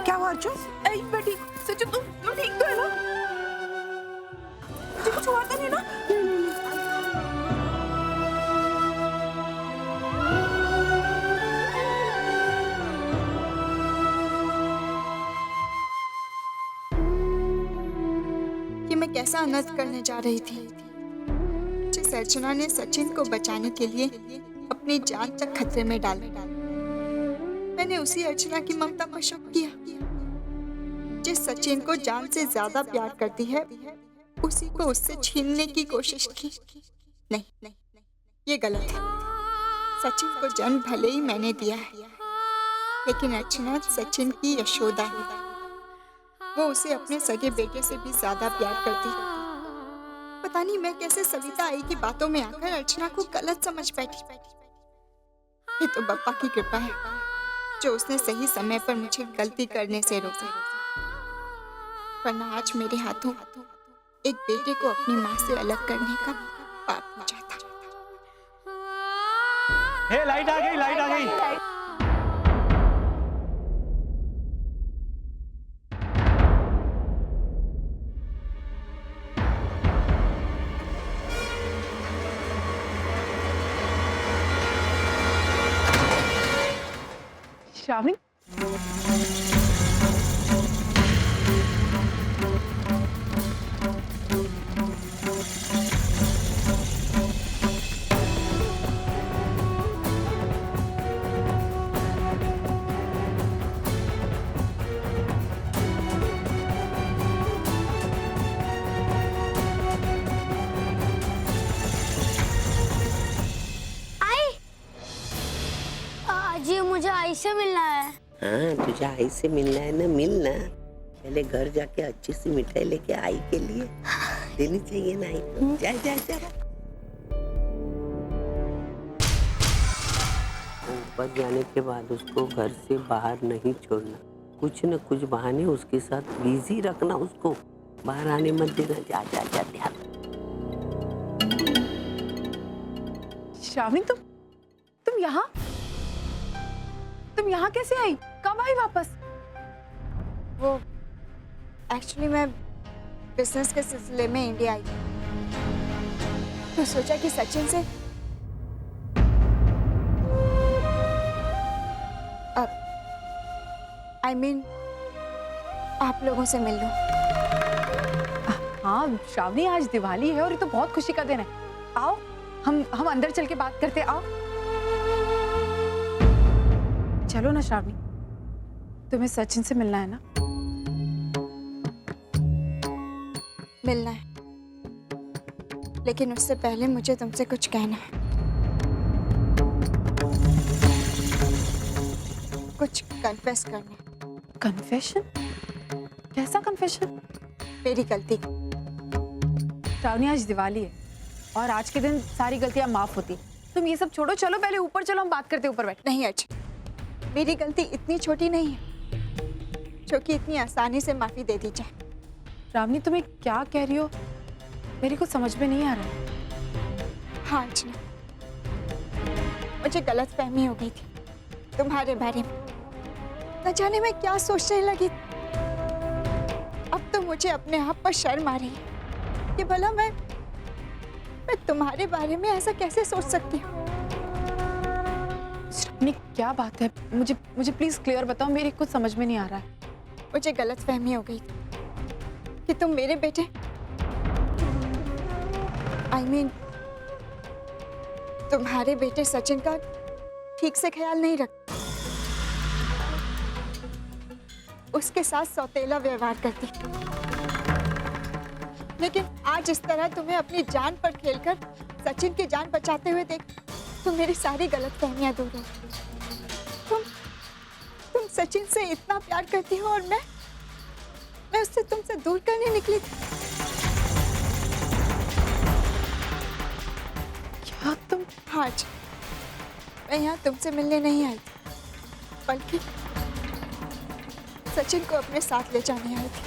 क्या हुआ अर्जुन? मैं ठीक। सचिन तुम ठीक तो है ना? मुझे कुछ हुआ तो नहीं ना? कि मैं कैसा अनर्थ करने जा रही थी, जिस अर्चना ने सचिन को बचाने के लिए अपनी जान तक खतरे में डाली। मैंने उसी अर्चना की ममता को शक किया, जिस सचिन को जान से ज्यादा प्यार करती है, उसी को उससे छीनने की कोशिश की। नहीं, ये गलत है। सचिन को जन्म भले ही मैंने दिया है, लेकिन अर्चना सचिन की यशोदा है। वो उसे अपने सगे बेटे से भी ज्यादा प्यार करती है। पता नहीं मैं कैसे सविता आई की बातों में आकर अर्चना को गलत समझ बैठी। ये तो बप्पा की कृपा है, जो उसने सही समय पर मुझे गलती करने से रोका, वरना आज मेरे हाथों एक बेटे को अपनी माँ से अलग करने का पाप हो जाता। हे, लाइट आ गई, लाइट आ गई। श्रावणी, जी मुझे आई से मिलना है। हाँ, तुझे आई से मिलना है ना, मिलना। पहले घर जाके अच्छी सी मिठाई लेके आई के लिए देनी चाहिए ना आई को। जा जा जा। ऊपर जाने के बाद उसको घर से बाहर नहीं छोड़ना। कुछ न कुछ बहाने उसके साथ बिजी रखना, उसको बाहर आने मत देना। जा जा जा ध्यान। श्रावणी, तुम यहाँ कैसे आई? कब आई वापस? वो एक्चुअली मैं बिजनेस के सिलसिले में इंडिया आई, तो सोचा कि सचिन से आप लोगों से मिल लूं। हाँ श्रावणी, आज दिवाली है और ये तो बहुत खुशी का दिन है। आओ हम अंदर चल के बात करते। आओ चलो ना श्रावणी, तुम्हें सचिन से मिलना है ना? मिलना है, लेकिन उससे पहले मुझे तुमसे कुछ कहना है। कुछ कन्फेस करना है। कन्फेशन? कैसा कन्फेशन? मेरी गलती। श्रावणी, आज दिवाली है और आज के दिन सारी गलतियां माफ होती। तुम ये सब छोड़ो, चलो पहले ऊपर चलो, हम बात करते हैं ऊपर बैठ। नहीं अच्छा, मेरी गलती इतनी छोटी नहीं है जो कि इतनी आसानी से माफी दे दी जाए। श्रावणी, तुम्हें क्या कह रही हो? मेरे को समझ में नहीं आ रहा। हाँ अर्चना, मुझे गलतफहमी हो गई थी तुम्हारे बारे में। न जाने मैं क्या सोचने लगी। अब तो मुझे अपने आप पर शर्म आ रही है कि भला मैं तुम्हारे बारे में ऐसा कैसे सोच सकती हूँ। श्रावणी, क्या बात है? मुझे प्लीज क्लियर बताओ, मेरे कुछ समझ में नहीं आ रहा है। मुझे गलतफहमी हो गई थी कि तुम मेरे बेटे तुम्हारे बेटे सचिन का ठीक से ख्याल नहीं रखती, उसके साथ सौतेला व्यवहार करती। लेकिन आज इस तरह तुम्हें अपनी जान पर खेलकर सचिन की जान बचाते हुए देख तो मेरी सारी गलतफहमियां दूर हो। तुम सचिन से इतना प्यार करती हो और मैं उससे तुमसे दूर करने निकली थी। क्या तुम? हाँ जी, मैं यहाँ तुमसे मिलने नहीं आई थी, बल्कि सचिन को अपने साथ ले जाने आई थी।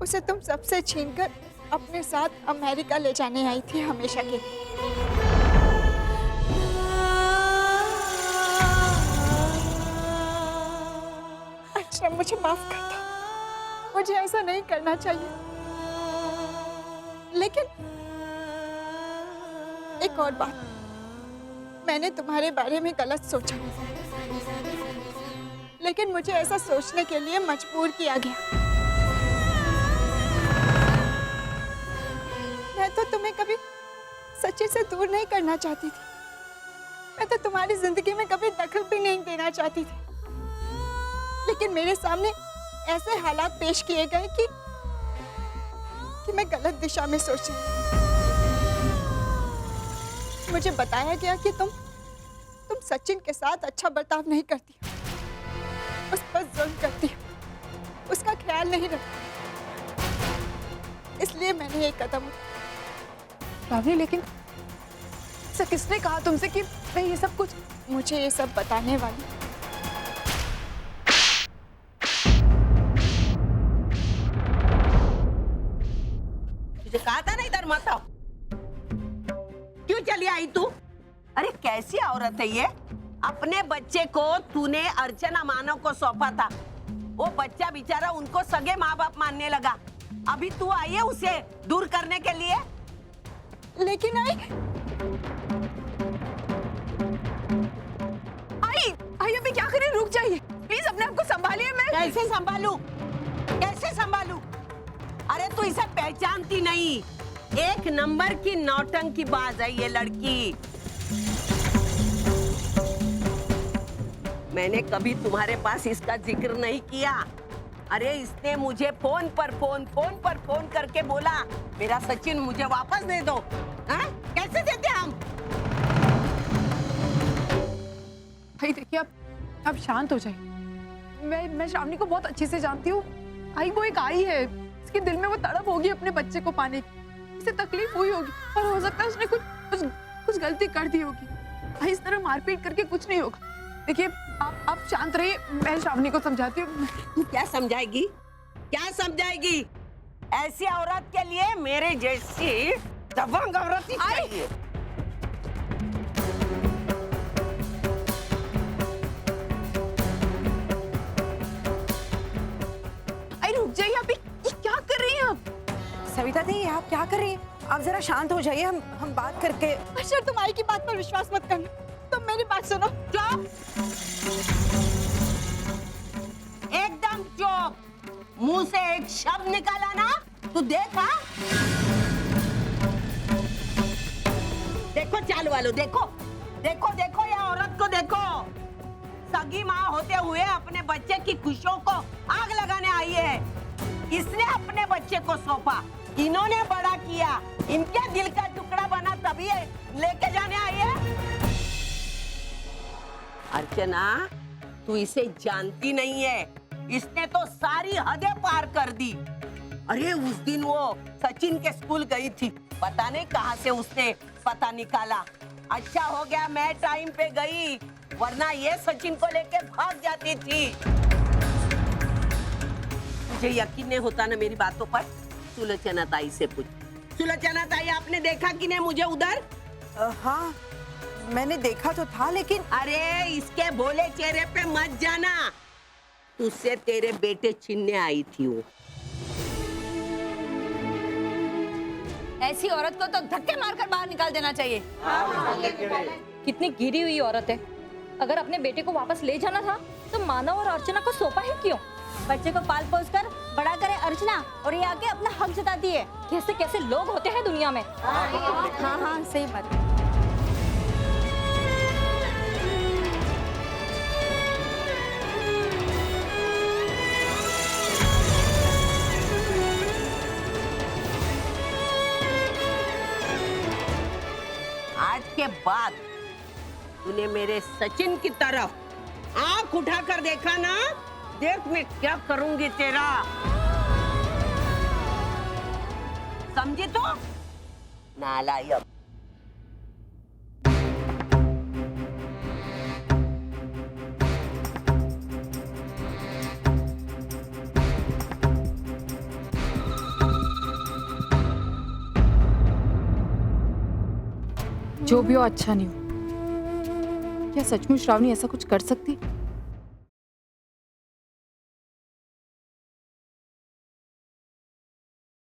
उसे तुम सबसे छीनकर अपने साथ अमेरिका ले जाने आई थी हमेशा के लिए। अच्छा मुझे माफ कर दो, मुझे ऐसा नहीं करना चाहिए। लेकिन एक और बात, मैंने तुम्हारे बारे में गलत सोचा, लेकिन मुझे ऐसा सोचने के लिए मजबूर किया गया। मैं तो तुम्हें कभी सचिन से दूर नहीं करना चाहती थी। मैं तो तुम्हारी जिंदगी में कभी दखल भी नहीं देना चाहती थी, लेकिन मेरे सामने ऐसे हालात पेश किए गए कि मैं गलत दिशा में सोच रही थी। मुझे बताया गया कि तुम सचिन के साथ अच्छा बर्ताव नहीं करती, उस पर जुल्म करती, उसका ख्याल नहीं रखती, इसलिए मैंने ये कदम उठाया। श्रावणी, लेकिन सर किसने कहा तुमसे कि मैं ये सब कुछ? मुझे ये सब बताने वाली तुझे कहा था ना इधर मत आओ, क्यों चली आई तू? अरे कैसी औरत है ये? अपने बच्चे को तूने अर्चना मानव को सौंपा था, वो बच्चा बेचारा उनको सगे माँ बाप मानने लगा, अभी तू आई है उसे दूर करने के लिए? लेकिन आई अभी क्या करें? रुक जाइए प्लीज, अपने आप को संभालिए। मैं कैसे संभालूं? कैसे संभालूं? अरे तू इसे पहचानती नहीं, एक नंबर की नौटंकी बाज है ये लड़की। मैंने कभी तुम्हारे पास इसका जिक्र नहीं किया। अरे इसने मुझे फोन पर करके बोला मेरा सचिन मुझे वापस दे दो। हाँ? कैसे देते हम? भाई देखिए, आप शांत हो जाइए। मैं श्रावणी को बहुत अच्छे से जानती हूँ। आई वो एक आई है, इसके दिल में वो तड़प होगी अपने बच्चे को पाने की, इसे तकलीफ हुई होगी और हो सकता है उसने कुछ गलती कर दी होगी। भाई इस तरह मारपीट करके कुछ नहीं होगा। देखिए आप शांत रहिए, मैं श्रावणी को समझाती हूँ। तू क्या समझाएगी? क्या समझाएगी? ऐसी औरत के लिए मेरे जैसी दबंग औरत ही चाहिए। आई रुक जाइए, आप ये क्या कर रही हैं आप? सविता दी, आप क्या कर रही हैं? आप जरा शांत हो जाइए, हम बात करके। अच्छा तुम आई की बात पर विश्वास मत करना, तुम मेरी बात सुनो। चुप, एकदम चुप। मुंह से एक शब्द निकाला ना तू देखा? देखो चाल वालों, देखो देखो देखो ये औरत को देखो। सगी माँ होते हुए अपने बच्चे की खुशियों को आग लगाने आई है। इसने अपने बच्चे को सौंपा, इन्होंने बड़ा किया, इनके दिल का टुकड़ा बना, तभी लेके जाने आई है। अर्चना, तू इसे जानती नहीं है, इसने तो सारी हदें पार कर दी। अरे उस दिन वो सचिन के स्कूल गई थी, पता नहीं कहां से उसने पता निकाला। अच्छा हो गया मैं टाइम पे गई, वरना ये सचिन को लेके भाग जाती थी। तुझे यकीन नहीं होता ना मेरी बातों पर? सुलोचना ताई से पूछ। सुलोचना ताई, आपने देखा कि नहीं मुझे उधर? हाँ मैंने देखा तो था, लेकिन अरे इसके भोले चेहरे पे मत जाना, तुझसे तेरे बेटे छीनने आई थी वो। ऐसी औरत को तो धक्के मारकर बाहर निकाल देना चाहिए। कितनी गिरी हुई औरत है। अगर अपने बेटे को वापस ले जाना था तो मानव और अर्चना को सौंपा ही क्यों? बच्चे को पाल पोस कर बड़ा करे अर्चना और ये आके अपना हक जताती है। कैसे कैसे लोग होते हैं दुनिया में। हाँ सही बात है। आज के बाद तूने मेरे सचिन की तरफ आंख उठाकर देखा ना, देख मैं क्या करूंगी तेरा। समझी तू? नालायक। जो भी हो अच्छा नहीं हो। क्या सचमुच श्रावणी ऐसा कुछ कर सकती?